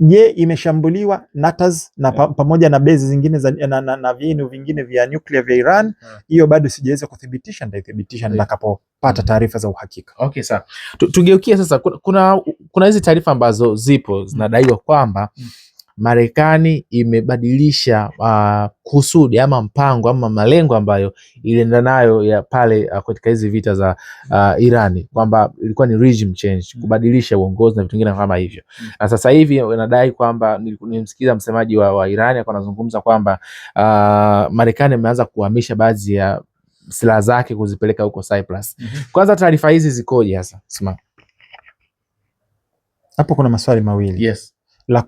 Je, imeshambuliwa Natanz na pamoja na base zingine za na vinu vingine vya nuclear vya Iran? Hiyo bado sijaweza kuthibitisha, nitaithibitisha nitakapopata taarifa za uhakika. Okay, sawa. Tugeukie sasa, kuna hizi taarifa ambazo zipo zinadaiwa kwamba Marekani imebadilisha kusudi ama mpango ama malengo ambayo ilienda nayo ya pale katika hizi vita za Irani, kwamba ilikuwa ni regime change, kubadilisha uongozi na vitu vingine kama hivyo. Na sasa hivi wanadai kwamba, nilimsikiza msemaji wa Irani alikuwa anazungumza kwamba Marekani imeanza kuhamisha baadhi ya silaha zake kuzipeleka huko Cyprus. Kwanza taarifa hizi zikoje hasa? Sema. Hapo kuna maswali mawili. Yes. La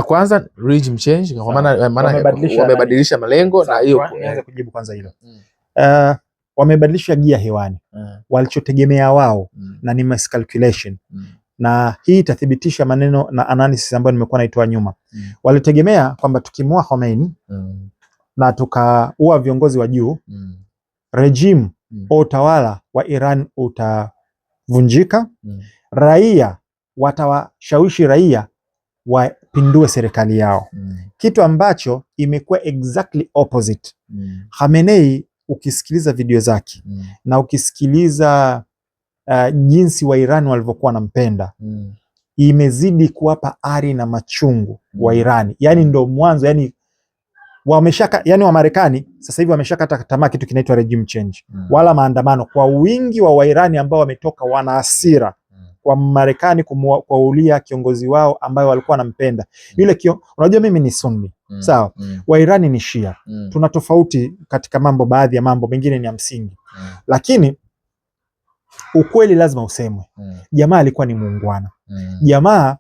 kwanza regime change, kwa maana wamebadilisha malengo, na hiyo nianze kujibu kwanza hilo. Wamebadilisha gia hewani. Walichotegemea wao na ni miscalculation. Na hii itathibitisha maneno na analysis ambayo nimekuwa naitoa nyuma. Walitegemea kwamba tukimua Khomeini na tukaua viongozi wa juu, regime au utawala wa Iran utavunjika. Raia watawashawishi raia wapindue serikali yao. Kitu ambacho imekuwa exactly opposite. Khamenei, ukisikiliza video zake na ukisikiliza jinsi wa Iran walivyokuwa wanampenda, imezidi kuwapa ari na machungu wa Irani. Yani ndo mwanzo, yani wa Marekani sasa hivi wameshakata tamaa kitu kinaitwa regime change, wala maandamano, kwa wingi wa Wairani ambao wametoka wana hasira kwa Marekani kuulia kiongozi wao ambayo walikuwa wanampenda. Yule unajua mimi ni Sunni, sawa? Wairani ni Shia. Tuna tofauti katika mambo, baadhi ya mambo mengine ni ya msingi. Lakini ukweli lazima usemwe. Jamaa alikuwa ni muungwana. Jamaa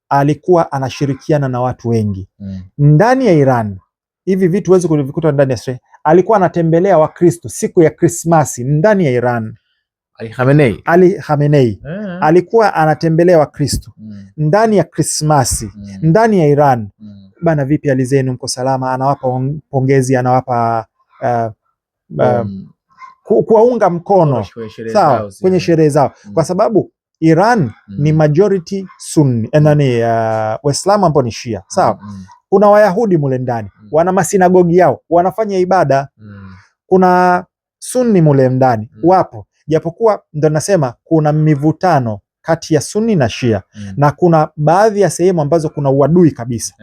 alikuwa anashirikiana na watu wengi. Ndani ya Iran hivi vitu huwezi kuvikuta ndani ya Israel. Alikuwa anatembelea Wakristo siku ya Krismasi ndani ya Iran. Ali Khamenei alikuwa anatembelea Wakristo ndani ya Krismasi ndani ya Iran. Bana, vipi hali zenu, mko salama? Anawapa pongezi, anawapa kuwaunga mkono, sawa, kwenye sherehe zao, kwa sababu Iran ni majority Sunni, Waislamu ambao ni Shia, sawa. Kuna Wayahudi mule ndani, wana masinagogi yao, wanafanya ibada. Kuna Sunni mule ndani, wapo, japokuwa ndo nasema kuna mivutano kati ya Sunni na Shia, na kuna baadhi ya sehemu ambazo kuna uadui kabisa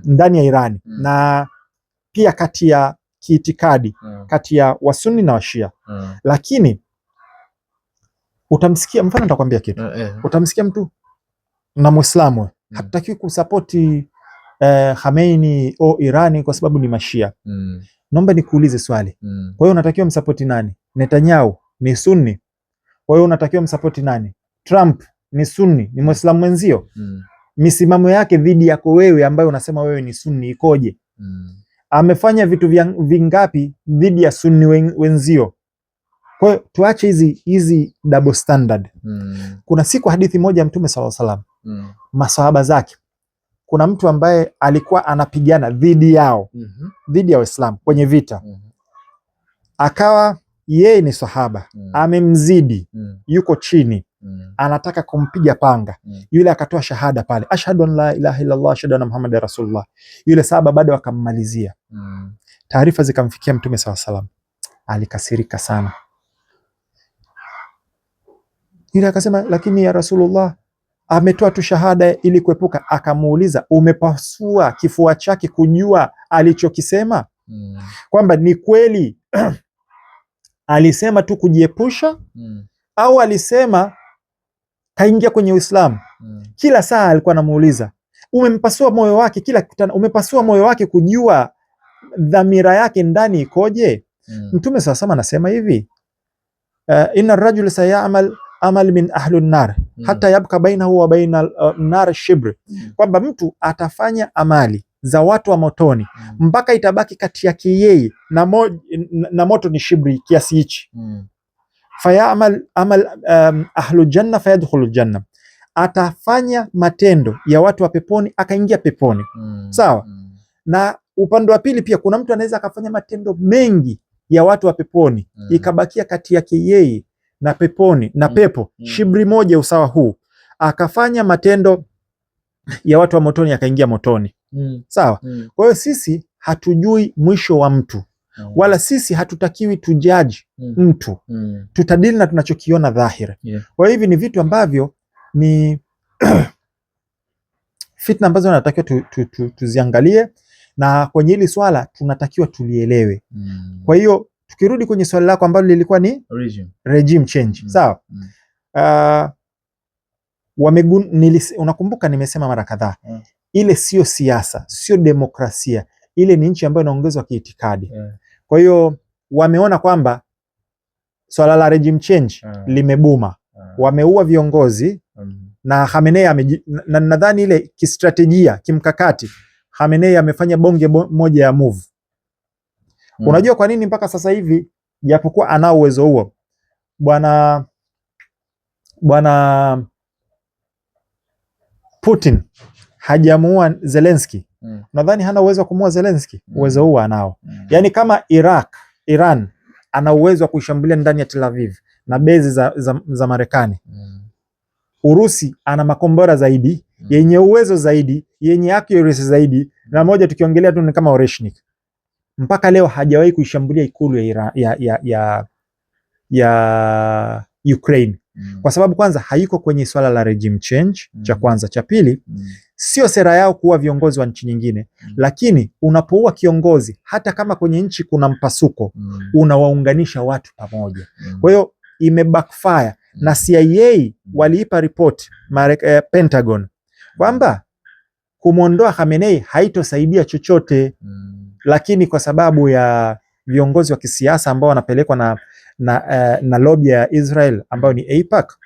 ndani ya Irani, na pia kati ya kiitikadi kati ya Wasunni na Washia. Lakini utamsikia, mfano nitakwambia kitu, utamsikia mtu na Muislamu hatutakiwi kusapoti Khamenei au Irani kwa sababu ni Mashia. Naomba nikuulize swali. Kwa hiyo unatakiwa msapoti nani? Netanyahu ni Sunni. Kwa hiyo unatakiwa msapoti nani? Trump ni Sunni, ni Muislamu mwenzio. Misimamo yake dhidi yako wewe ambayo unasema wewe ni Sunni ikoje? Amefanya vitu vingapi dhidi ya Sunni wenzio? Kwa hiyo tuache hizi double standard. Kuna siku hadithi moja Mtume sallallahu alaihi wasallam, masahaba zake, kuna mtu ambaye alikuwa anapigana dhidi yao, dhidi ya Waislamu kwenye vita. Akawa yeye ni sahaba, amemzidi, yuko chini, anataka kumpiga panga. Yule akatoa shahada pale, ashhadu an la ilaha illa Allah, ashhadu anna Muhammadar rasulullah. Yule sahaba bado akammalizia. Taarifa zikamfikia Mtume sallallahu alaihi wasallam, alikasirika sana. Yule akasema, lakini ya Rasulullah, ametoa tu shahada ili kuepuka. Akamuuliza, umepasua kifua chake kujua alichokisema? Kwamba ni kweli alisema tu kujiepusha, au alisema kaingia kwenye Uislamu? Kila saa alikuwa anamuuliza, umempasua moyo wake, kila kutana umepasua moyo wake kujua dhamira yake ndani ikoje? Mtume sasa anasema hivi, inna ar-rajula sayamal amal min ahli an-nar hata yabqa bainahu wa baina nar shibr, kwamba mtu atafanya amali za watu wa motoni mpaka itabaki kati yake yeye na moto ni shibri, kiasi hichi. Fayamal amal ahlu janna fayadkhulu janna, atafanya matendo ya watu wa peponi akaingia peponi, sawa. Na upande wa pili pia kuna mtu anaweza akafanya matendo mengi ya watu wa peponi, ikabakia kati yake yeye na peponi na pepo shibri moja usawa huu, akafanya matendo ya watu wa motoni akaingia motoni. Sawa? Kwa hiyo sisi hatujui mwisho wa mtu. Wala sisi hatutakiwi tujaji mtu. Tutadili na tunachokiona dhahiri. Kwa hivi ni vitu ambavyo ni fitna ambazo tunatakiwa tuziangalie, na kwenye hili swala tunatakiwa tulielewe. Kwa hiyo tukirudi kwenye swali lako ambalo lilikuwa ni regime change. Sawa? Unakumbuka nimesema mara kadhaa, ile sio siasa, sio demokrasia, ile ni nchi ambayo inaongozwa kiitikadi. Kwa hiyo wameona kwamba swala la regime change limebuma, wameua viongozi na Khamenei nadhani ile kistrategia, kimkakati, Khamenei amefanya bonge moja ya move. Unajua kwa nini mpaka sasa hivi japokuwa anao uwezo huo bwana Putin hajamuua Zelensky? Nadhani hana uwezo wa kumuua Zelensky. Uwezo huo anao. Yani kama Iran ana uwezo wa kuishambulia ndani ya Tel Aviv na bezi za Marekani, Urusi ana makombora zaidi, yenye uwezo zaidi, yenye accuracy zaidi, na moja tukiongelea tu ni kama Oreshnik. Mpaka leo hajawahi kuishambulia ikulu ya Ukraine. Kwa sababu kwanza haiko kwenye swala la regime change, cha kwanza. Cha pili, sio sera yao kuua viongozi wa nchi nyingine, lakini unapoua kiongozi, hata kama kwenye nchi kuna mpasuko, unawaunganisha watu pamoja. Kwa hiyo backfire, na CIA waliipa report Pentagon kwamba kumwondoa Khamenei haitosaidia chochote, lakini kwa sababu ya viongozi wa kisiasa ambao wanapelekwa na lobby ya Israel ambayo ni AIPAC,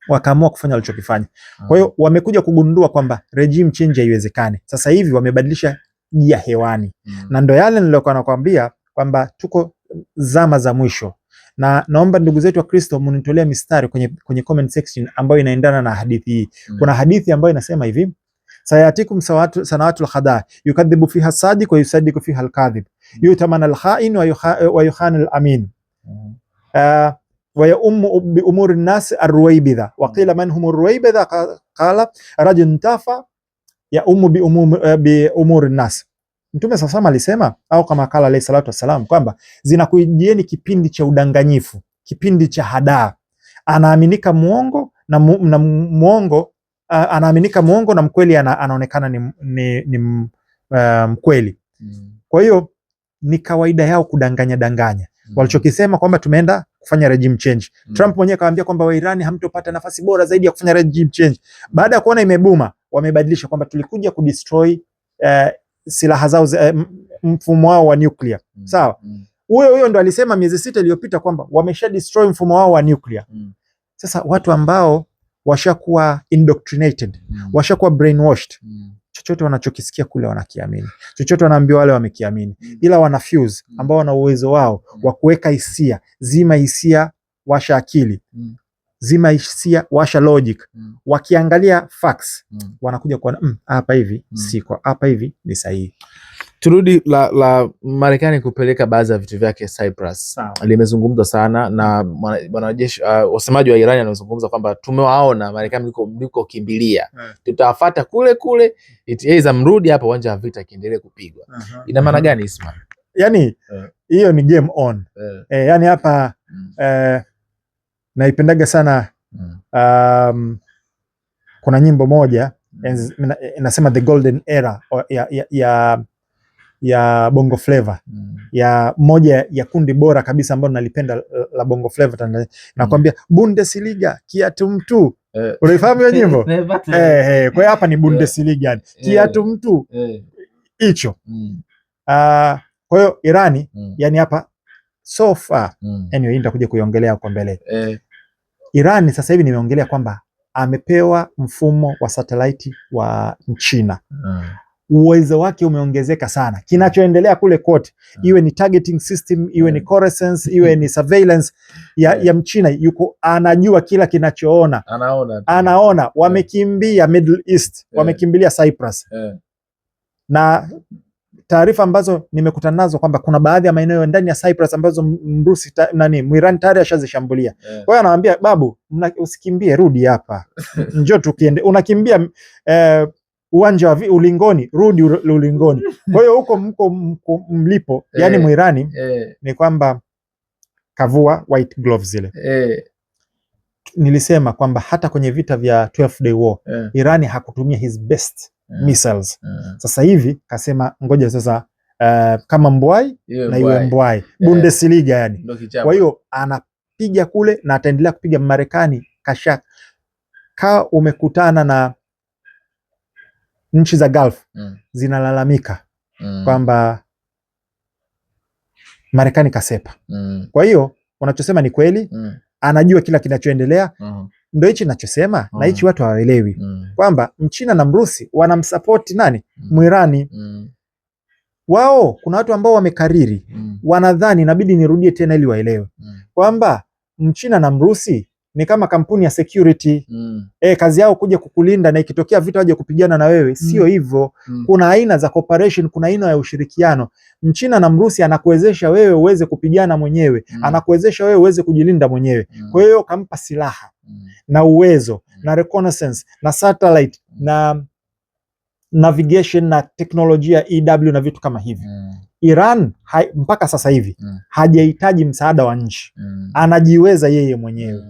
wakaamua kufanya walichokifanya. Kwa hiyo wamekuja kugundua kwamba regime change haiwezekani. Sasa hivi wamebadilisha gia hewani, na ndo yale nilikuwa nakwambia kwamba tuko zama za mwisho, na naomba ndugu zetu wa Kristo munitolea mistari kwenye comment section ambayo inaendana na hadithi hii. Kuna hadithi ambayo inasema hivi: sayatikum sanawatul khada yukadhibu fiha sadiq wa yusaddiqu fiha alkadhib yutaman alkhain wa yukhan alamin wa yaummu bi umuri nnas arruwaybidha wa qila man hum arruwaybidha qala rajul tafa ya ummu bi umuri nnas. Mtume sasa alisema, au kama kala alayhi salatu wasalam, kwamba zinakujieni kipindi cha udanganyifu, kipindi cha hadaa. Anaaminika muongo na muongo anaaminika muongo na mkweli anaonekana ni mkweli. Kwa hiyo ni kawaida yao danganya. Walichokisema kwamba tumeenda kufanya regime change. Trump mwenyewe kawaambia kwamba Wairani hamtopata nafasi bora zaidi ya kufanya regime change. Baada ya kuona imebuma, wamebadilisha kwamba tulikuja kudestroy silaha zao, mfumo wao wa nuclear. Sawa? Huyo ndo alisema miezi 6 iliyopita kwamba wamesha destroy mfumo wao wa nuclear. Sasa watu ambao washakuwa indoctrinated, washakuwa brainwashed, chochote wanachokisikia kule wanakiamini, chochote wanaambiwa wale wamekiamini, ila wana fuse ambao wana uwezo wao wa kuweka hisia. Zima hisia, washa akili. Zima hisia, washa logic. Wakiangalia facts, wanakuja kuona hapa hivi siko, hapa hivi ni sahihi. Turudi la Marekani kupeleka baadhi ya vitu vyake Cyprus. Limezungumzwa sana na wanajeshi, wasemaji wa Iran wanazungumza kwamba tumewaona Marekani mliko kimbilia, tutawafuata kule iza mrudi hapa uwanja wa vita kiendelee kupigwa. Ina maana gani Ismail? Yani hiyo ni game on. Yani hapa naipendaga sana. Kuna nyimbo moja inasema the golden era ya Bongo Flava, ya moja ya kundi bora kabisa ambalo nalipenda la Bongo Flava Tanzania. Nakwambia Bundesliga kiatu mtu. Unaifahamu hiyo nyimbo? Kwa hiyo hapa ni Bundesliga, kiatu mtu hicho. Kwa hiyo Irani, yani hapa so far, anyway nitakuja kuiongelea kwa mbele. Irani sasa hivi nimeongelea kwamba amepewa mfumo wa satellite wa China. Uwezo wake umeongezeka sana. Kinachoendelea kule kote, iwe ni targeting system, iwe ni reconnaissance, iwe ni surveillance ya Mchina, yuko anajua kila kinachoona. Anaona. Wamekimbia Middle East, wamekimbilia Cyprus. Na taarifa ambazo nimekutana nazo kwamba kuna baadhi ya maeneo ndani ya Cyprus ambazo Mwirani tayari ashazishambulia. Kwa hiyo anawaambia babu, usikimbie, rudi hapa. Njoo tukiende. Unakimbia uwanja wa ulingoni, rudi ulingoni. Kwa hiyo huko mko mlipo, yani Mwirani ni kwamba kavua white gloves zile. Nilisema kwamba hata kwenye vita vya 12 day war Irani hakutumia his best missiles. Sasa hivi kasema ngoja sasa kama mbwai na iwe mbwai. Bundesliga yani. Kwa hiyo anapiga kule na ataendelea kupiga. Marekani umekutana na nchi za Gulf zinalalamika kwamba Marekani kasepa. Kwa hiyo unachosema ni kweli, anajua kila kinachoendelea. Ndio hichi ninachosema, na hichi watu hawaelewi kwamba Mchina na Mrusi wanamsupport nani? Mwirani. Wao kuna watu ambao wamekariri, wanadhani, inabidi nirudie tena ili waelewe kwamba Mchina na Mrusi ni kama kampuni ya security. Kazi yao kuja kukulinda, na ikitokea vita waje kupigana na wewe. Sio hivyo. Kuna aina za cooperation, kuna aina ya ushirikiano. Mchina na Mrusi anakuwezesha wewe uweze kupigana mwenyewe, anakuwezesha wewe uweze kujilinda mwenyewe. Kwa hiyo kampa silaha na uwezo na reconnaissance na satellite na navigation na teknolojia EW na vitu kama hivi. Iran mpaka sasa hivi hajahitaji msaada wa nchi, anajiweza yeye mwenyewe.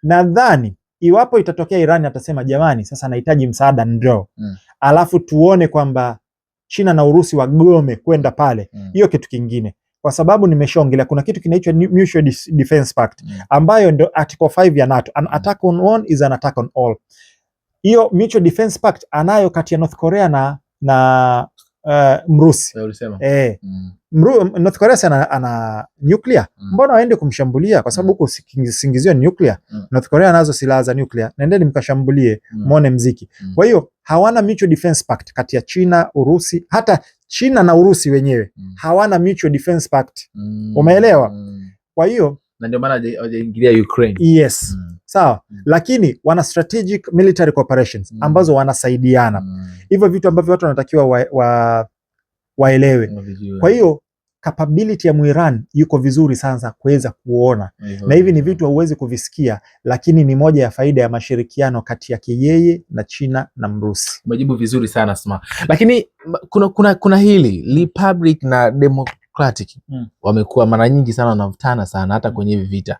Nadhani iwapo itatokea Iran atasema jamani, sasa nahitaji msaada, ndio alafu tuone kwamba China na Urusi wagome kwenda pale, hiyo kitu kingine. Kwa sababu nimeshaongelea kuna kitu kinaitwa Mutual Defense Pact ambayo ndio Article 5 ya NATO. An attack on one is an attack on all. Hiyo Mutual Defense Pact anayo kati ya North Korea na Mrusi. North Korea ana nuclear. Mbona waende kumshambulia? Kwa sababu huko singizio nuclear. North Korea nazo silaha za nuclear. Nendeni mkashambulie, muone mziki. Kwa hiyo hawana Mutual Defense Pact kati ya China, Urusi, hata China na Urusi wenyewe hawana Mutual Defense Pact. Umeelewa? Kwa hiyo na ndio maana hawajaingilia Ukraine. Yes. Sawa. Lakini wana strategic military cooperations ambazo wanasaidiana. Hivyo vitu ambavyo watu wanatakiwa waelewe. Kwa hiyo capability ya Muiran yuko vizuri sana kuweza kuona. Na hivi ni vitu huwezi kuvisikia, lakini ni moja ya faida ya mashirikiano kati yake yeye na China na Mrusi. Umejibu vizuri sana Sma. Lakini kuna hili Republic na Democratic wamekuwa mara nyingi sana wanavutana sana hata kwenye hivi vita.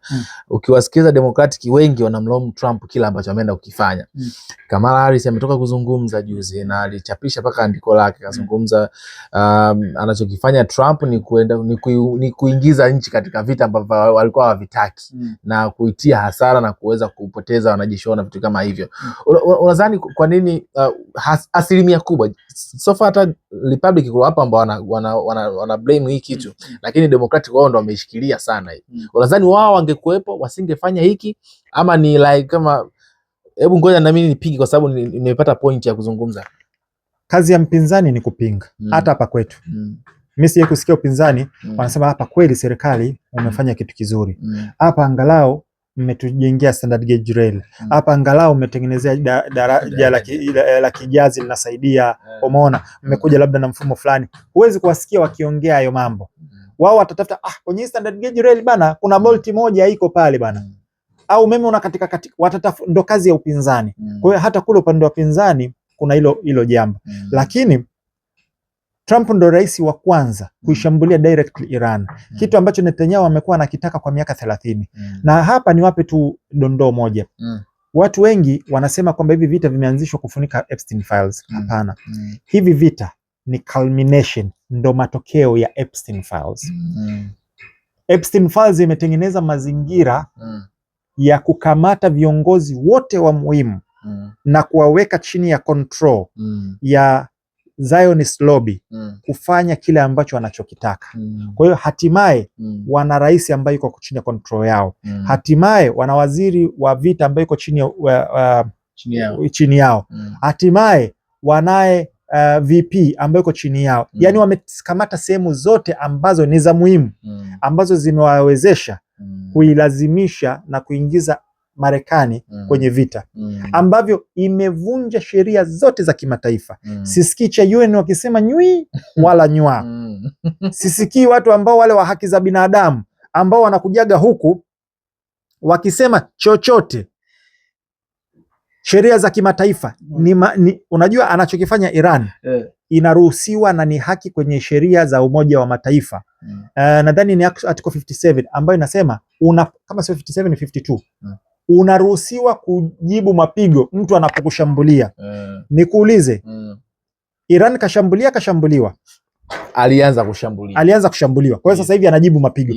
Ukiwasikiza Democratic wengi wanamlaumu Trump kila ambacho ameenda kukifanya. Kamala Harris ametoka kuzungumza juzi na alichapisha paka andiko lake, kazungumza anachokifanya Trump ni kuingiza nchi katika vita ambavyo walikuwa hawavitaki na kuitia hasara na kuweza kupoteza wanajeshi na vitu kama hivyo. Unadhani kwa nini asilimia kubwa so far hata Republic kwa hapa ambao wana blame hii kitu, lakini Democratic wao ndo wameishikilia sana hii. Unadhani wao wangekuepo wasingefanya hiki, ama ni like kama hebu ngoja na mimi nipige kwa sababu nimepata point ya kuzungumza? Kazi ya mpinzani ni kupinga. Hata hapa kwetu mimi sije kusikia upinzani wanasema hapa kweli serikali umefanya kitu kizuri. Hapa angalau mmetujengea standard gauge rail. Hapa angalau mmetengenezea daraja la kijazi linasaidia. Umeona, mmekuja labda na mfumo fulani. Huwezi kuwasikia wakiongea hayo mambo. Wao watatafuta kwenye standard gauge rail bana kuna bolt moja iko pale bana. Au umeme una katika ndo kazi ya upinzani. Kwa hiyo hata kule upande wa upinzani kuna hilo jambo. Lakini Trump ndo rais wa kwanza kuishambulia directly Iran. Kitu ambacho Netanyahu amekuwa anakitaka kwa miaka 30. Na hapa niwape tu dondoo moja. Watu wengi wanasema kwamba hivi vita vimeanzishwa kufunika Epstein Files. Hapana. Hivi vita ni culmination, ndo matokeo ya Epstein Files. Epstein Files imetengeneza mazingira ya kukamata viongozi wote wa muhimu na kuwaweka chini ya control ya Zionist lobby kufanya kile ambacho wanachokitaka. Kwa hiyo hatimaye wana rais ambaye yuko chini ya control yao. Hatimaye wana waziri wa vita ambaye yuko chini yao. Hatimaye wanaye VP ambaye yuko chini yao. Yaani wamekamata sehemu zote ambazo ni za muhimu ambazo zimewawezesha kuilazimisha na kuingiza Marekani kwenye vita ambavyo imevunja sheria zote za kimataifa. Sisikii cha UN wakisema nywi wala nywa. Sisikii watu ambao wale wa haki za binadamu ambao wanakujaga huku wakisema chochote. Sheria za kimataifa unajua anachokifanya Iran inaruhusiwa na ni haki kwenye sheria za Umoja wa Mataifa. Nadhani ni article 57 ambayo inasema kama sio 57 ni 52. Unaruhusiwa kujibu mapigo mtu anapokushambulia. Nikuulize, Iran kashambuliwa? Alianza kushambuliwa. Kwa hiyo sasa hivi anajibu mapigo.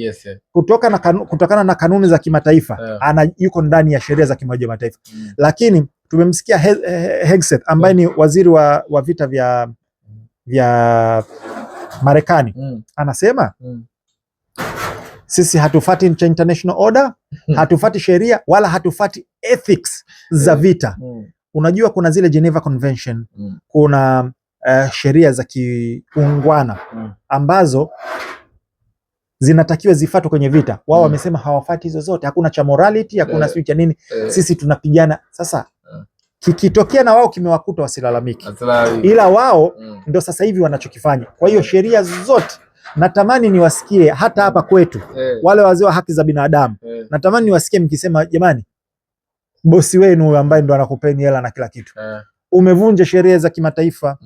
Kutokana na kanuni za kimataifa, yuko ndani ya sheria za Umoja wa Mataifa. Lakini tumemsikia Hegseth ambaye ni waziri wa vita vya Marekani anasema sisi hatufati international order, hatufati sheria wala hatufati ethics za vita. Unajua kuna zile Geneva Convention, kuna sheria za kiungwana ambazo zinatakiwa zifuatwe kwenye vita. Wao wamesema hawafati hizo zote, hakuna cha morality, hakuna switch ya nini. Sisi tunapigana. Sasa kikitokea na wao kimewakuta wasilalamiki, ila wao ndio sasa hivi wanachokifanya. Kwa hiyo sheria zote natamani niwasikie hata hapa kwetu wale wazee wa haki za binadamu, natamani niwasikie mkisema jamani, bosi wenu ambaye ndo anakupeni hela na kila kitu umevunja sheria za kimataifa.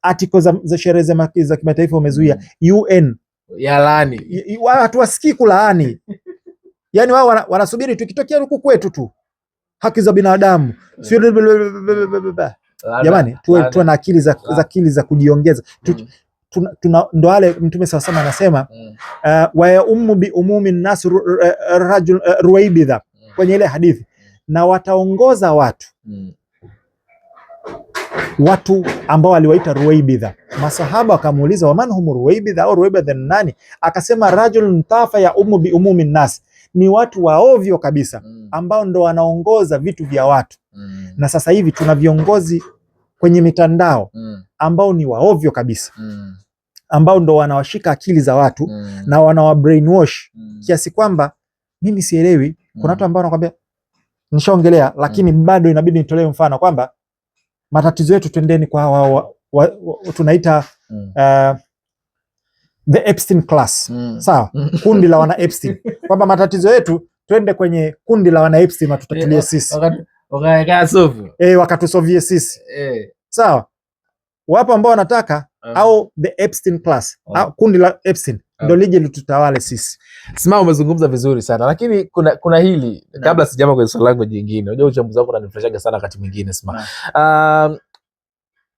Article za sheria za kimataifa umezuia. UN ya laani, hatuwasikii kulaani. Yani wao wanasubiri tukitokea huku kwetu tu haki za binadamu. Jamani, tuwe na akili za kujiongeza. Ndo wale Mtume SAW anasema wa ya ummu bi umumi nas rajul ruwaibidha kwenye ile hadithi, na wataongoza watu ambao aliwaita ruwaibidha. Masahaba wakamuuliza waman hum ruwaibidha, au ruwaibidha ni nani? Akasema rajul ntafa ya ummu bi umumi nas, ni watu waovyo kabisa ambao ndo wanaongoza vitu vya watu. Na sasa hivi tuna viongozi kwenye mitandao ambao ni waovyo kabisa, ambao ndo wanawashika akili za watu na wanawa brainwash kiasi kwamba mimi sielewi. Kuna watu ambao wanakuambia, nishaongelea lakini bado inabidi nitolee mfano kwamba matatizo yetu twendeni kwa tunaita the Epstein class. Sawa? Kundi la wana Epstein. Kwamba matatizo yetu twende kwenye kundi la wana Epstein watutatulie sisi. Wakatusovie sisi. Sawa? Wapo ambao wanataka au the Epstein class, au kundi la Epstein ndio lije litutawale sisi. Sima, umezungumza vizuri sana, lakini kuna hili kabla sijama kwenye swali langu jingine. Unajua uchambuzi wako unanifurahisha sana wakati mwingine Sima.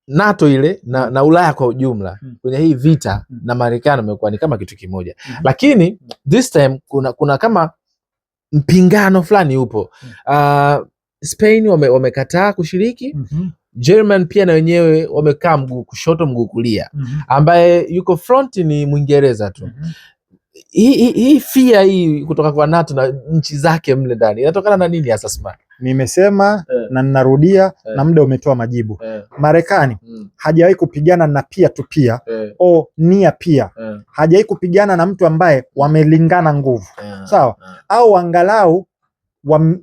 NATO ile na Ulaya kwa ujumla kwenye hii vita na Marekani wamekuwa ni kama kitu kimoja. Lakini this time kuna kama mpingano fulani upo. Spain wamekataa kushiriki. German pia na wenyewe wamekaa mguu kushoto mguu kulia. Ambaye yuko front ni Mwingereza tu. Hii fear hii kutoka kwa NATO na nchi zake mle ndani inatokana na nini hasa Sima? Nimesema na ninarudia na muda umetoa majibu. Marekani hajawahi kupigana na peer to peer au near peer. Hajawahi kupigana na mtu ambaye wamelingana nguvu. Sawa? Au angalau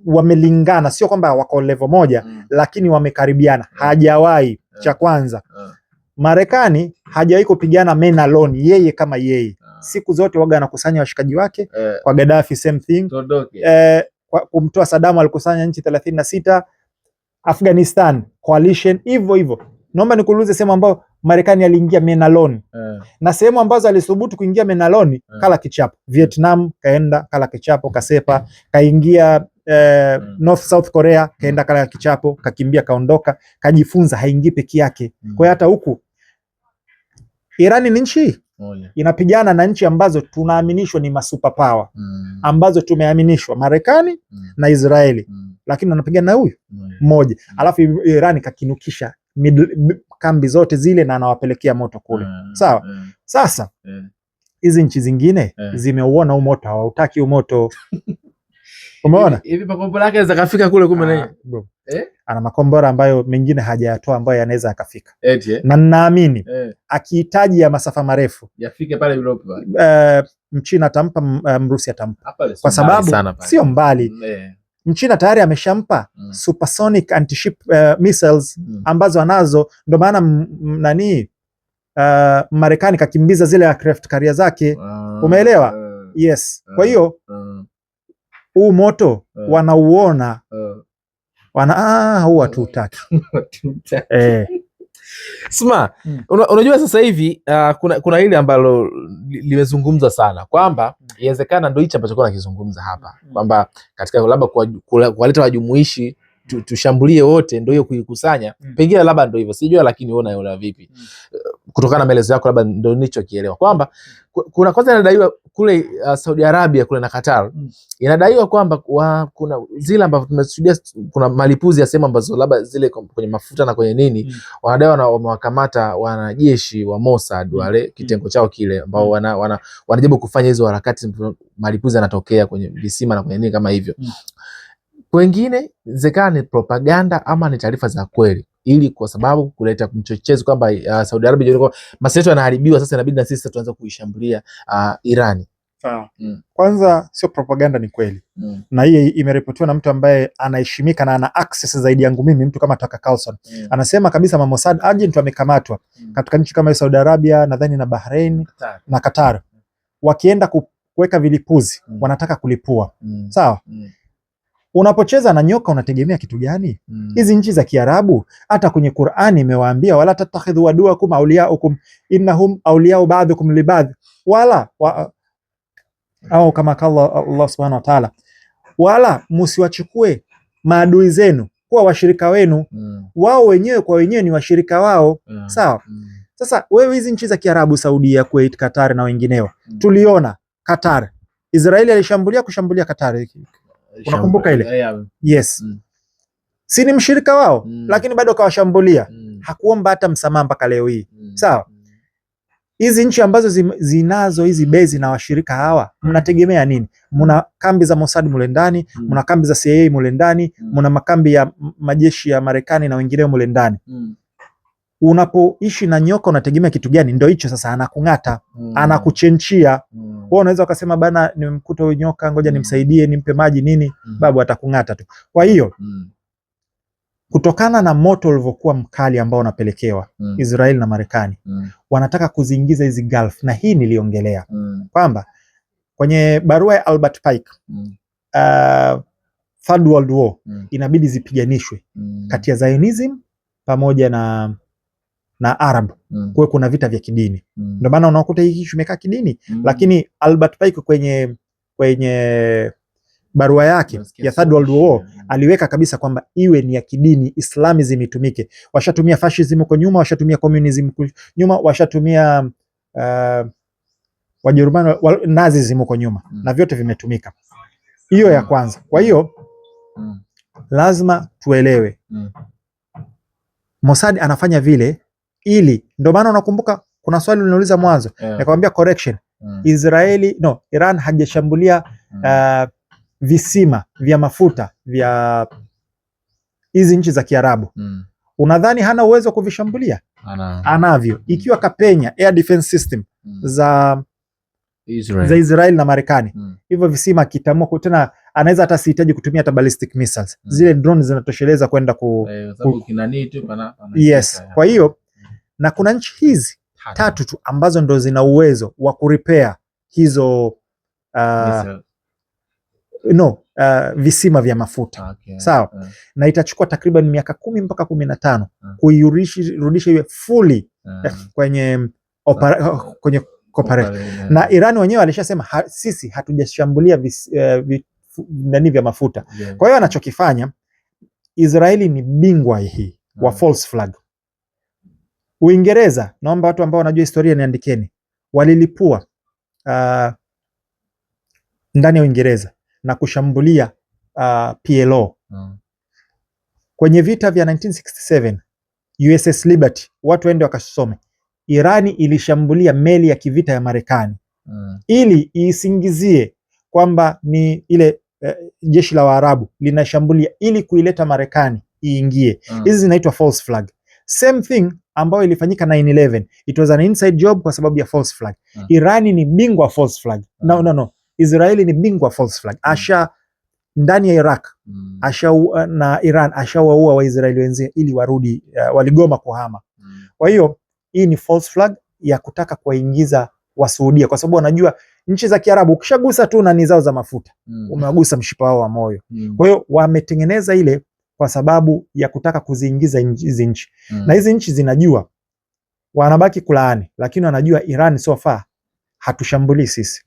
wamelingana, sio kwamba wako level moja lakini wamekaribiana. Hajawahi. Cha kwanza, Marekani hajawahi kupigana man alone, yeye kama yeye. Siku zote waga anakusanya washikaji wake. Kwa Gaddafi same thing. Kwa kumtoa Saddam alikusanya nchi 36. Afghanistan coalition hivyo. Naomba nikuulize sehemu ambayo Marekani aliingia man alone na sehemu ambazo alithubutu kuingia man alone kala kichapo. Vietnam kaenda kala kichapo, kasepa. Kaingia North South Korea kaenda kala kichapo, kakimbia kaondoka, kajifunza haingii peke yake. Kwa hiyo hata huku Irani ni nchi inapigana na nchi ambazo tunaaminishwa ni masuperpower, ambazo tumeaminishwa Marekani na Israeli, lakini wanapigana na huyu mmoja. Alafu Irani kakinukisha kambi zote zile na anawapelekea moto kule. Sawa? Sasa hizi nchi zingine zimeuona huu moto, hawautaki huu moto. Umeona? Hivi makombora yake yanaweza kafika kule kumbe ana makombora ambayo mengine hajayatoa ambayo yanaweza yakafika. Na ninaamini akihitaji ya masafa marefu yafike pale Europe. Mchina atampa, Mrusi atampa. Kwa sababu sio mbali. Mchina tayari ameshampa supersonic anti-ship missiles ambazo anazo, ndio maana nani Marekani kakimbiza zile aircraft carrier zake. Umeelewa? Yes. Kwa hiyo huu moto wanauona, huwa tutaki. Sma, unajua sasa hivi kuna hili ambalo limezungumzwa sana kwamba inawezekana ndio hicho ambacho kwa nakizungumza hapa kwamba katika labda kuwaleta wajumuishi tushambulie wote, ndio hiyo kuikusanya, pengine labda ndio hivyo, sijui, lakini wewe unaona vipi kutokana na maelezo yako? Labda ndio nicho kielewa kwamba kuna kwanza inadaiwa kule Saudi Arabia kule na Qatar, inadaiwa kwamba kuna zile ambazo tumeshuhudia, kuna malipuzi ya sehemu ambazo labda zile kwenye mafuta na kwenye nini, wanadaiwa na wamewakamata wanajeshi wa Mossad wale kitengo chao kile ambao wanajaribu kufanya hizo harakati, malipuzi yanatokea kwenye visima na kwenye nini kama hivyo. Wengine inawezekana ni propaganda ama ni taarifa za kweli, ili kwa sababu kuleta mchochezi kwamba Saudi Arabia maslahi yanaharibiwa, sasa inabidi na sisi tuanze kuishambulia Irani. Sawa. Kwanza sio propaganda, ni kweli. Na hii imeripotiwa na mtu ambaye anaheshimika na ana access zaidi yangu mimi, mtu kama Tucker Carlson. Anasema kabisa Mossad agent wamekamatwa katika nchi kama Saudi Arabia, nadhani na Bahrain na Qatar. Wakienda kuweka vilipuzi, wanataka kulipua. Sawa? Unapocheza na nyoka unategemea kitu gani? Hizi nchi za Kiarabu hata kwenye Qur'ani imewaambia wala tatakhidhu aduwakum awliyaukum innahum awliyau ba'dukum li ba'd, au kama Allah subhanahu wa ta'ala, wala msiwachukue maadui zenu kuwa washirika wenu, wao wenyewe kwa wenyewe ni washirika wao. Sawa? Sasa wewe hizi nchi za Kiarabu, Saudia, Kuwait, Qatar na wengineo, tuliona Qatar, Israeli kushambulia Qatar. Unakumbuka ile? Yes. Si ni mshirika wao, lakini bado kawashambulia. Hakuomba hata msamaha mpaka leo hii. Sawa? Hizi nchi ambazo zinazo hizi bezi na washirika hawa, mnategemea nini? Muna kambi za Mossad mule ndani, muna kambi za CIA mule ndani, muna makambi ya majeshi ya Marekani na wengineo mule ndani. Unapoishi na nyoka unategemea kitu gani? Ndio hicho sasa, anakung'ata, anakuchenchia. Wewe unaweza ukasema bana, nimemkuta huyo nyoka, ngoja nimsaidie, nimpe maji nini, babu atakung'ata tu. Kwa hiyo kutokana na moto ulivyokuwa mkali ambao unapelekewa Israeli na Marekani, wanataka kuziingiza hizi Gulf, na hii niliongelea kwamba kwenye barua ya Albert Pike Third World War inabidi zipiganishwe kati ya Zionism pamoja na Arab. Kwa kuna vita vya kidini. Ndio maana unakuta hii imekaa kidini, lakini Albert Pike kwenye barua yake ya Third World War aliweka kabisa kwamba iwe ni ya kidini, Islamism itumike. Washatumia fascism huko nyuma, washatumia communism nyuma, washatumia Wajerumani Nazism huko nyuma, na vyote vimetumika. Hiyo ya kwanza. Kwa hiyo lazima tuelewe Mossad anafanya vile ili, ndio maana unakumbuka kuna swali unauliza mwanzo, nikamwambia correction, Iran hajashambulia visima vya mafuta vya hizi nchi za Kiarabu. Unadhani hana uwezo wa kuvishambulia? Anavyo. Ikiwa kapenya air defense system za Israel na Marekani, hivyo visima kitamua tena, anaweza hata sihitaji kutumia hata ballistic missiles. Zile drones zinatosheleza kwenda yes. Kwa hiyo na kuna nchi hizi tatu tu ambazo ndo zina uwezo wa kurepair hizo visima vya mafuta. Sawa? Na itachukua takriban miaka 10 mpaka 15 kuirudisha iwe fully kwenye na Iran wenyewe alishasema sisi hatujashambulia vya mafuta. Kwa hiyo anachokifanya Israeli ni bingwa hii wa false flag. Uingereza, naomba watu ambao wanajua historia niandikeni, walilipua ndani ya Uingereza na kushambulia PLO kwenye vita vya 1967 USS Liberty. Watu waende wakasome, Irani ilishambulia meli ya kivita ya Marekani ili isingizie kwamba ni ile jeshi la Waarabu linashambulia ili kuileta Marekani iingie. Hizi zinaitwa false flag. Same thing ambayo ilifanyika 9/11, it was an inside job kwa sababu ya false flag. Irani ni bingwa false flag. No. Israeli ni bingwa false flag. ndani ya Iraq na Iran ashawaua Waisraeli wenzie ili warudi, waligoma kuhama. Kwa hiyo hii ni false flag ya kutaka kuwaingiza Wasuudia, kwa sababu wanajua nchi za Kiarabu ukishagusa tu nani zao za mafuta umewagusa mshipa wao wa moyo. Kwa hiyo wametengeneza ile kwa sababu ya kutaka kuziingiza hizi nchi, na hizi nchi zinajua, wanabaki kulaani, lakini wanajua Iran so far hatushambulii sisi.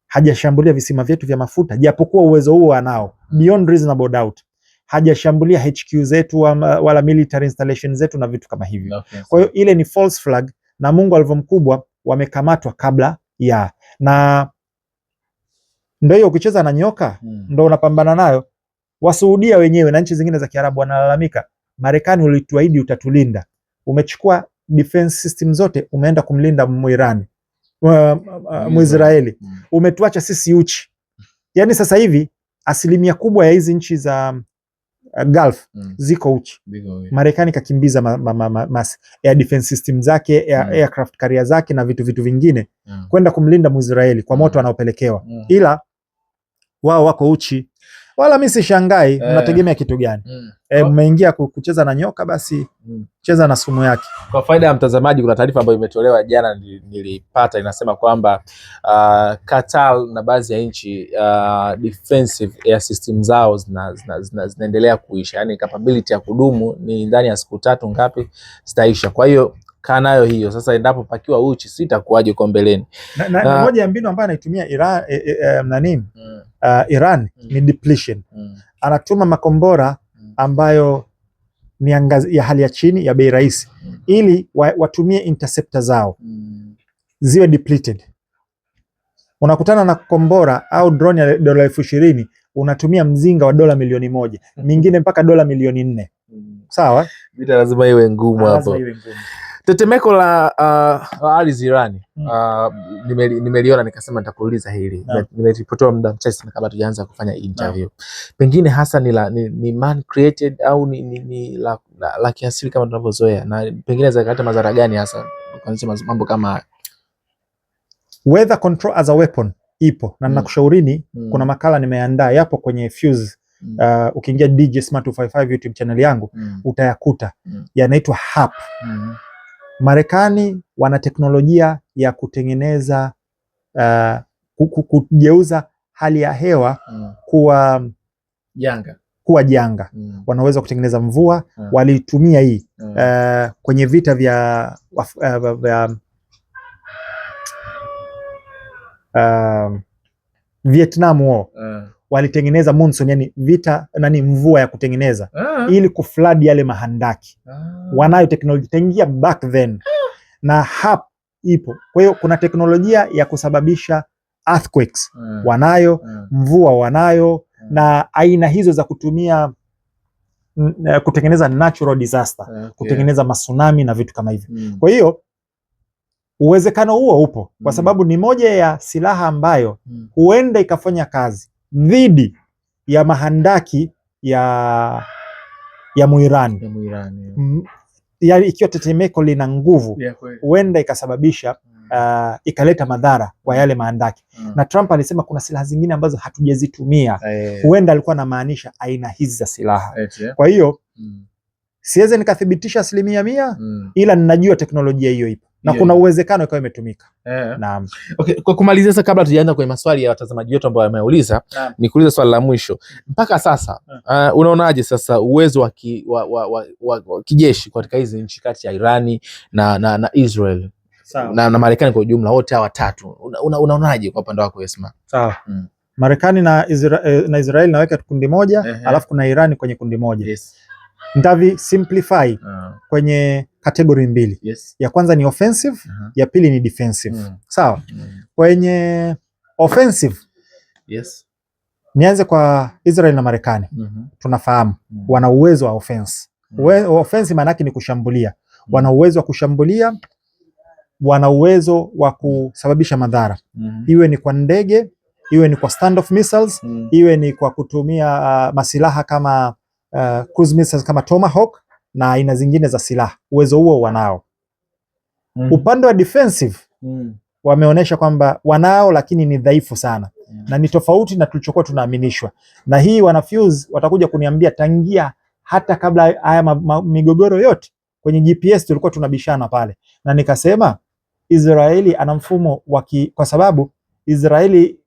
Hajashambulia visima vyetu vya mafuta, japokuwa uwezo huo anao beyond reasonable doubt. Hajashambulia HQ zetu wala military installation zetu na vitu kama hivyo. Kwa hiyo ile ni false flag, na Mungu alivyo mkubwa wamekamatwa kabla ya, na ndio hiyo ukicheza na nyoka ndio unapambana nayo. Wasuudia wenyewe na nchi zingine za Kiarabu wanalalamika, Marekani ulituahidi utatulinda, umechukua defense system zote umeenda kumlinda Muirani, Muisraeli, umetuacha sisi uchi. Yani sasa hivi asilimia kubwa ya hizi nchi za Gulf ziko uchi. Marekani kakimbiza air defense system zake, aircraft carrier zake na vitu vingine kwenda kumlinda Muisraeli kwa moto anaopelekewa, ila wao wako uchi. Wala mimi sishangai. Mnategemea kitu gani? Mmeingia kucheza na nyoka, basi cheza na sumu yake. Kwa faida ya mtazamaji, kuna taarifa ambayo imetolewa jana, nilipata, inasema kwamba Qatar na baadhi ya nchi defensive air system zao zinaendelea kuisha, yani capability ya kudumu ni ndani ya siku 3 ngapi zitaisha. Kwa hiyo kanayo hiyo sasa, endapo pakiwa uchi sitakuwaje kwa mbeleni. Na moja ya mbinu ambayo anaitumia Iran ni depletion. Anatuma makombora ambayo ni ya hali ya chini ya bei rahisi, ili watumie interceptor zao ziwe depleted. Unakutana na kombora au drone ya dola 20,000 unatumia mzinga wa dola milioni 1, mingine mpaka dola milioni 4. Sawa, vita lazima iwe ngumu hapo. Tetemeko la ardhi Irani nimeliona, nikasema nitakuuliza hili. Nimeripotiwa muda mchache kabla tujaanza kufanya interview. Pengine hasa ni man created au ni la kiasili kama tunavyozoea, na pengine zakaleta madhara gani hasa kwa mambo kama haya? Weather control as a weapon ipo, na nakushaurini, kuna makala nimeandaa yapo kwenye Fuse. Ukiingia DJ Smart 255 YouTube channel yangu utayakuta, yanaitwa HAP. Marekani wana teknolojia ya kutengeneza kugeuza hali ya hewa kuwa janga. Wanaweza kutengeneza mvua. Walitumia hii kwenye vita vya Vietnam War. Walitengeneza monsoon, yani mvua ya kutengeneza ili kuflood yale mahandaki. Wanayo teknolojia tangia back then, na HAP ipo. Kwa hiyo kuna teknolojia ya kusababisha earthquakes wanayo, mvua wanayo, na aina hizo za kutumia kutengeneza natural disaster, kutengeneza matsunami na vitu kama hivyo. Kwa hiyo uwezekano huo upo, kwa sababu ni moja ya silaha ambayo huenda ikafanya kazi dhidi ya mahandaki ya Muirani. Yani ikiwa tetemeko lina nguvu, huenda ikasababisha ikaleta madhara kwa yale mahandaki. Na Trump alisema kuna silaha zingine ambazo hatujazitumia. Huenda alikuwa anamaanisha aina hizi za silaha. Kwa hiyo siwezi nikathibitisha 100%, ila ninajua teknolojia hiyo ipo na kuna uwezekano ikawa imetumika. Naam. Okay, kwa kumalizia sasa, kabla tujaanza kwenye maswali ya watazamaji wetu ambao wameuliza, nikuuliza swali la mwisho. Mpaka sasa unaonaje sasa uwezo wa kijeshi katika hizi nchi kati ya Irani na Israel na Marekani kwa ujumla, wote hawa watatu, unaonaje kwa upande wako Esma? Sawa. Marekani na Israel naweka kundi moja, alafu kuna Irani kwenye kundi moja. Ndavi simplify kwenye kategori mbili. Ya kwanza ni offensive, ya pili ni defensive. Sawa. Kwenye offensive, nianze kwa Israel na Marekani. Tunafahamu wana uwezo wa offense. Offensive maana yake ni kushambulia. Wana uwezo wa kushambulia, wana uwezo wa kusababisha madhara. Iwe ni kwa ndege, iwe ni kwa standoff missiles, iwe ni kwa kutumia masilaha kama cruise missiles kama Tomahawk na aina zingine za silaha. Uwezo huo wanao. Upande wa defensive wameonyesha kwamba wanao, lakini ni dhaifu sana. na ni tofauti na tulichokuwa tunaaminishwa. Na hii wanafuse watakuja kuniambia tangia hata kabla haya migogoro yote kwenye GPS tulikuwa tunabishana pale, na nikasema Israeli ana mfumo kwa sababu Israeli,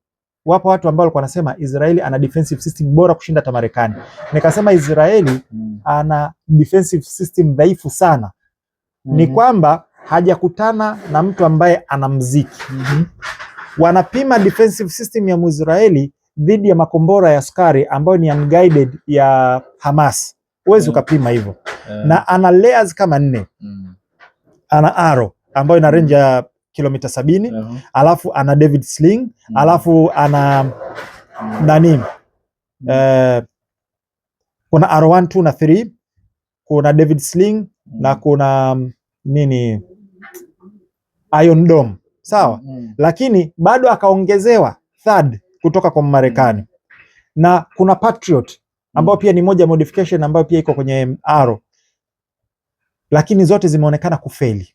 wapo watu ambao walikuwa wanasema Israeli ana defensive system bora kushinda hata Marekani. Nikasema Israeli ana defensive system dhaifu sana. Ni kwamba hajakutana na mtu ambaye ana mziki. Wanapima defensive system ya Mwisraeli dhidi ya makombora ya askari ambayo ni unguided ya Hamas. Huwezi ukapima hivyo. Na ana layers kama 4. Ana arrow ambayo ina range ya kilomita 70, alafu ana David Sling, alafu ana nani? Kuna arrow 1, 2 na 3, kuna David Sling na kuna nini? Iron Dome. Sawa? Lakini bado akaongezewa third kutoka kwa Marekani. Na kuna Patriot ambayo pia ni moja modification ambayo pia iko kwenye arrow. Lakini zote zimeonekana kufeli.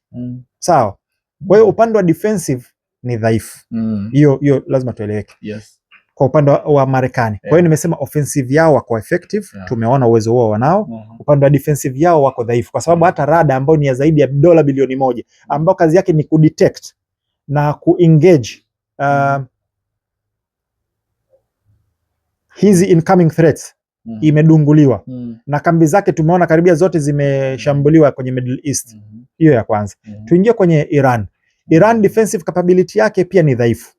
Sawa? Kwa hiyo upande wa defensive ni dhaifu. Hiyo lazima tueleweke. Yes. Kwa upande wa Marekani. Kwa hiyo nimesema offensive yao wako effective, tumeona uwezo wao wanao. Upande wa defensive yao wako dhaifu kwa sababu hata rada ambayo ni ya zaidi ya dola bilioni 1 ambayo kazi yake ni kudetect na kuengage hizi incoming threats imedunguliwa. Na kambi zake tumeona karibia zote zimeshambuliwa kwenye Middle East. Hiyo ya kwanza. Tuingie kwenye Iran. Iran defensive capability yake pia ni dhaifu.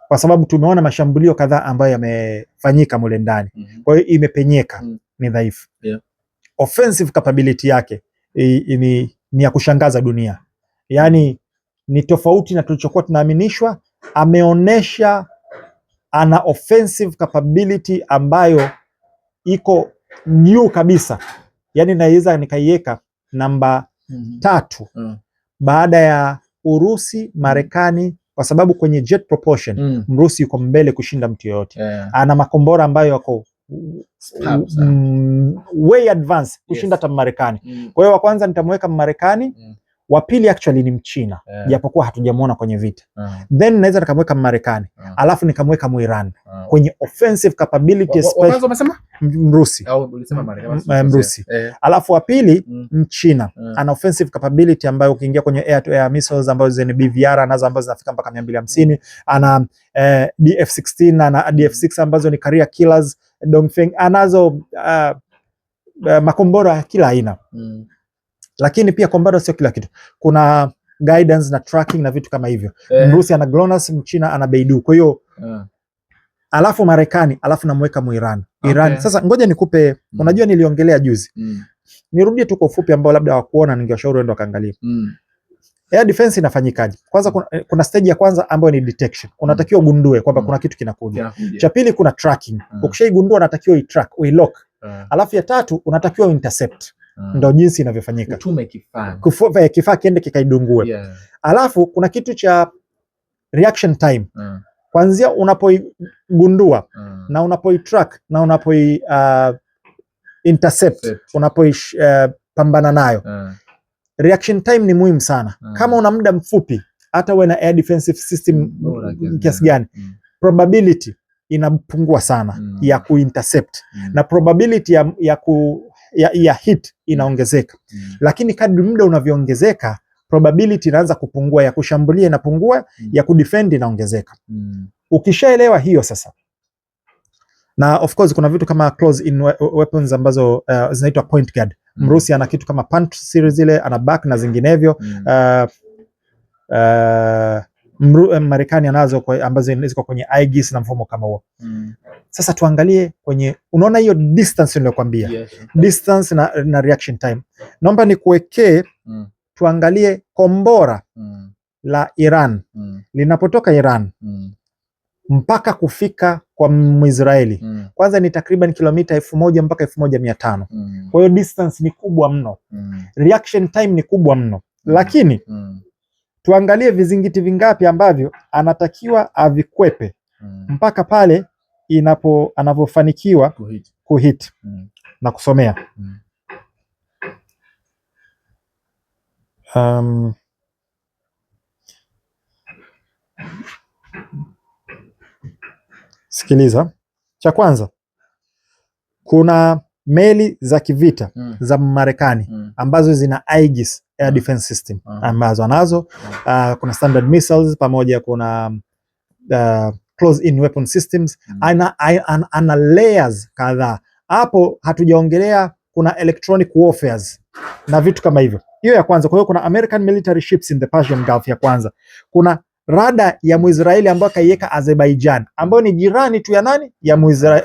Kwa sababu tumeona mashambulio kadhaa ambayo yamefanyika mule ndani. Kwa hiyo imepenyeka, ni dhaifu. Offensive capability yake ni ya kushangaza dunia. Yaani ni tofauti na tulichokuwa tunaaminishwa. Ameonesha ana offensive capability ambayo iko new kabisa. Yaani naweza nikaiweka namba 3 baada ya Urusi, Marekani, kwa sababu kwenye jet propulsion Mrusi yuko mbele kushinda mtu yoyote. Ana makombora ambayo yako way advanced kushinda hata Marekani. Kwa hiyo wa kwanza nitamweka Marekani, wa pili actually ni Mchina, japokuwa hatujamuona kwenye vita. Then naweza nikamweka Marekani, alafu nikamweka Muiran kwenye offensive capability Kwanza umesema Mrusi. Au ulisema Marekani? Mrusi. Alafu wa pili Mchina, ana offensive capability ambayo ukiingia kwenye air to air missiles ambazo ni BVR anazo ambazo zinafika mpaka 250, ana DF-16 ana DF-6 ambazo ni career killers, Dongfeng anazo makombora kila aina. Lakini pia kombora sio kila kitu. Kuna guidance na tracking na vitu kama hivyo. Mrusi ana GLONASS, Mchina ana Beidou. Kwa hiyo alafu Marekani, alafu namweka Muiran. Iran. Sasa ngoja nikupe, unajua niliongelea juzi. Nirudie tu kwa ufupi ambao labda hawakuona, ningewashauri wende wakaangalia. Air defense inafanyikaje? Kwanza kuna stage ya kwanza ambayo ni detection. Unatakiwa ugundue kwamba kuna kitu kinakuja. Cha pili kuna tracking. Ukishaigundua unatakiwa uitrack, uilock. Alafu ya tatu unatakiwa intercept. Ndio jinsi inavyofanyika. Utume kifaa. Kifaa kiende kikaidungue. Alafu kuna kitu cha reaction time. Kwanzia unapoigundua na unapoitrack na unapoi intercept, pambana nayo. Reaction time ni muhimu sana. Kama una muda mfupi, hata uwe na air defensive system kiasi gani, probability inapungua sana ya kuintercept na probability ya hit inaongezeka. Lakini kadri muda unavyoongezeka, probability inaanza kupungua, ya kushambulia inapungua, ya kudefend inaongezeka. Ukishaelewa hiyo sasa, na of course kuna vitu kama close in weapons ambazo zinaitwa point guard. Mrusi ana kitu kama punch series ile, ana back na zinginevyo. Marekani anazo ambazo ziko kwenye Aegis na mfumo kama huo. Sasa tuangalie kwenye, unaona hiyo distance niliyokuambia, distance na reaction time. Naomba nikuwekee tuangalie kombora la Iran linapotoka Iran mpaka kufika kwa Mwisraeli. Kwanza ni takriban kilomita 1000 mpaka 1500. Kwa hiyo distance ni kubwa mno. Reaction time ni kubwa mno. Lakini tuangalie vizingiti vingapi ambavyo anatakiwa avikwepe mpaka pale anapofanikiwa kuhit na kusomea. Sikiliza. Cha kwanza, kuna meli za kivita za Marekani ambazo zina Aegis Air Defense System ambazo anazo. Kuna Standard Missiles pamoja, kuna Close-in Weapon Systems. Ana layers kadhaa. Hapo hatujaongelea kuna electronic warfares na vitu kama hivyo. Hiyo ya kwanza. Kwa hiyo kuna American military ships in the Persian Gulf ya kwanza. Kuna rada ya Muisraeli ambayo kaiweka Azerbaijan, ambayo ni jirani tu ya nani?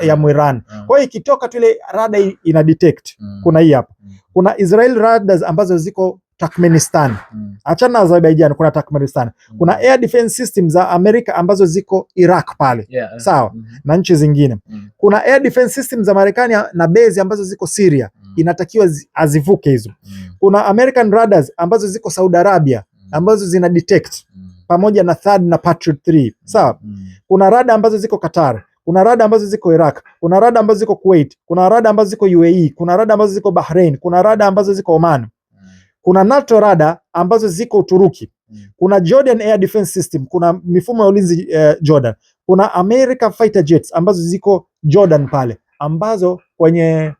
Ya Muiran. Kwa hiyo ikitoka tu ile rada ina detect. Kuna hii hapa. Kuna Israel radars ambazo ziko Turkmenistan. Achana na Azerbaijan, kuna Turkmenistan. Kuna air defense systems za Amerika ambazo ziko Iraq pale. Sawa? Na nchi zingine. Kuna air defense systems za Marekani na base ambazo ziko Syria. Inatakiwa azivuke hizo. Kuna American radars ambazo ziko Saudi Arabia ambazo zina detect pamoja na THAAD na Patriot 3. Sawa? Kuna rada ambazo ziko Qatar, kuna rada ambazo ziko Iraq, kuna rada ambazo ziko Kuwait, kuna rada ambazo ziko UAE, kuna rada ambazo ziko Bahrain, kuna rada ambazo ziko Oman. Kuna NATO rada ambazo ziko Uturuki. Kuna Jordan Air Defense System, kuna mifumo ya ulinzi Jordan. Kuna America fighter jets ambazo ziko Jordan pale, ambazo kwenye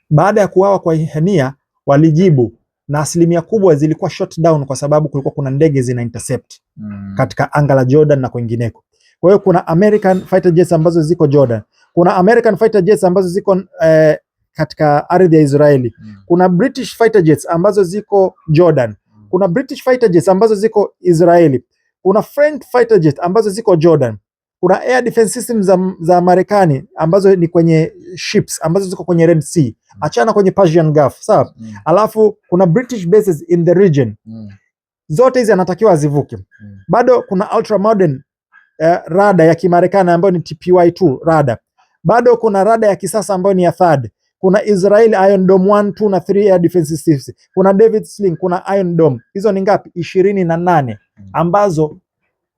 baada ya kuuawa kwa Hania walijibu, na asilimia kubwa zilikuwa shot down kwa sababu kulikuwa kuna ndege zina intercept katika anga la Jordan na kwingineko. Kwa hiyo kuna American fighter jets ambazo ziko Jordan. Kuna American fighter jets ambazo ziko katika ardhi ya Israeli. Kuna British fighter jets ambazo ziko Jordan. Kuna British fighter jets ambazo ziko Israeli. Kuna French fighter jets ambazo ziko Jordan. Kuna air defense systems za Marekani ambazo ni kwenye ships ambazo ziko kwenye Red Sea. Achana kwenye Persian Gulf, sawa? Alafu kuna British bases in the region. Zote hizi anatakiwa azivuke. Bado kuna ultra modern rada ya Kimarekani ambayo ni TPY-2 rada. Bado kuna rada ya kisasa ambayo ni ya THAAD. Kuna Israel Iron Dome 1, 2 na 3 air defense systems. Kuna David Sling, kuna Iron Dome. Hizo ni ngapi? 28 ambazo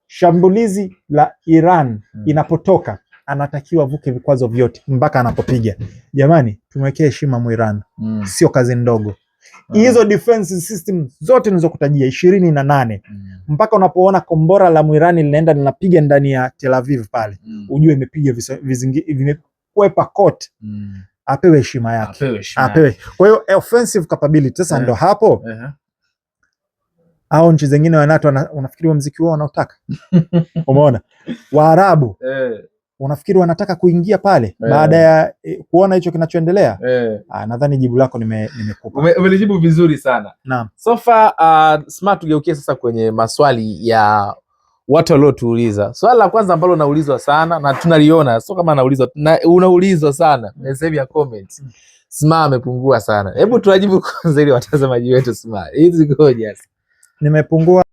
shambulizi la Iran inapotoka anatakiwa vuke vikwazo vyote mpaka anapopiga. Jamani, tumwekee heshima Muiran. Sio kazi ndogo. Hizo defense system zote nilizokutajia 28 mpaka unapoona kombora la Muirani linaenda linapiga ndani ya Tel Aviv pale, ujue imepiga vimekwepa kote. Apewe heshima yake. Apewe. Kwa hiyo offensive capability sasa ndo hapo. Au nchi zingine wa NATO unafikiri wa mziki wao wanaotaka? Umeona? Waarabu unafikiri wanataka kuingia pale baada ya kuona hicho kinachoendelea? Nadhani jibu lako nimekupa. Umelijibu vizuri sana. Naam. So far Smart, tugeukie sasa kwenye maswali ya watu waliotuuliza. Swali la kwanza ambalo naulizwa sana na tunaliona, sio kama naulizwa, unaulizwa sana na sehemu ya comments. Smart amepungua sana. Hebu tuwajibu kwanza ili watazamaji wetu Smart. Hizi ngoja. Nimepungua